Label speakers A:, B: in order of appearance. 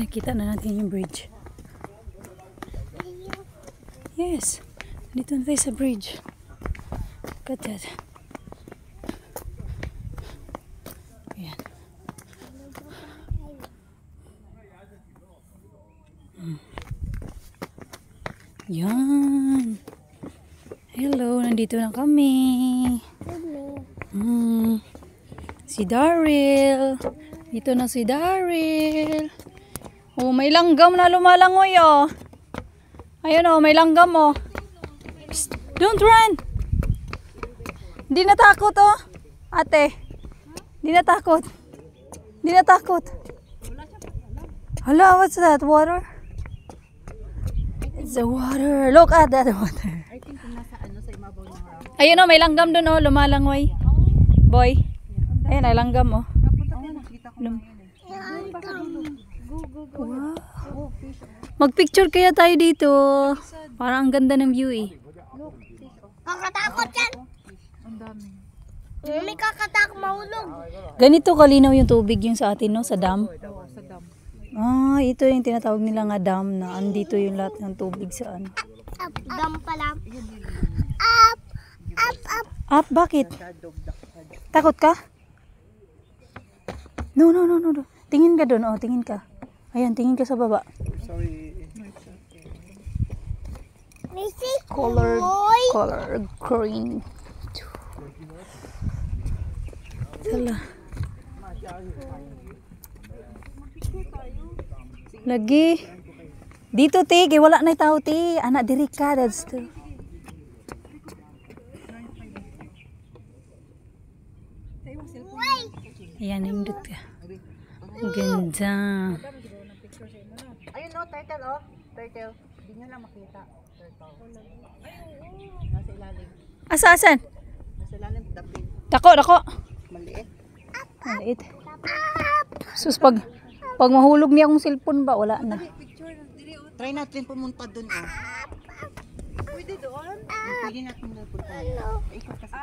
A: Nakita na natin yung bridge. Yes. Dito na tayo sa bridge. Look at that. Ayan. Yan. Hello, nandito na kami. Si Daryl. Dito na si Daryl. Oh, may langgam na lumalangoy oh. Ayun oh, may langgam oh. Psst, don't run. Hindi natakot oh. Ate. Hindi natakot. Hindi natakot. Hala, what's that? Water? It's the water. Look at that water.
B: I think nasa ano sa imabaw ng rock.
A: Ayun oh, may langgam dun oh, lumalangoy. Boy. Ayun, ay langgam oh.
B: Nakita ko na yun eh.
A: Wow. Mag-picture kaya tayo dito. Parang ang ganda ng view eh.
C: Kakatakot yan.
B: Ang dami.
C: May kakatakot mahulog.
A: Ganito kalinaw yung tubig yung sa atin no, sa dam.
B: Oo, sa dam.
A: Ah, ito yung tinatawag nila nga dam na andito yung lahat ng tubig sa ano.
C: Dam pala. Up. Up. Up.
A: Up, bakit? Takot ka? No. Tingin ka doon, oh, tingin ka. Ayan, tingin ka sa baba. Color green. Sala. Lagi. Dito, ti. Kaya wala na tao, ti. Anak diri ka. That's to. Ayan, hindot ka. Ganda.
B: Ayun oh, turtle oh. Turtle. Hindi nyo lang makita. Turtle. Nasa ilalim.
A: Asan?
B: Nasa ilalim, dapin.
A: Dako.
B: Maliit.
A: Maliit. Sus, pag mahulog niya akong cellphone ba, wala na.
B: Try natin pumunta dun oh. Pwede doon? Pwede natin pupunta. Ikot kasi.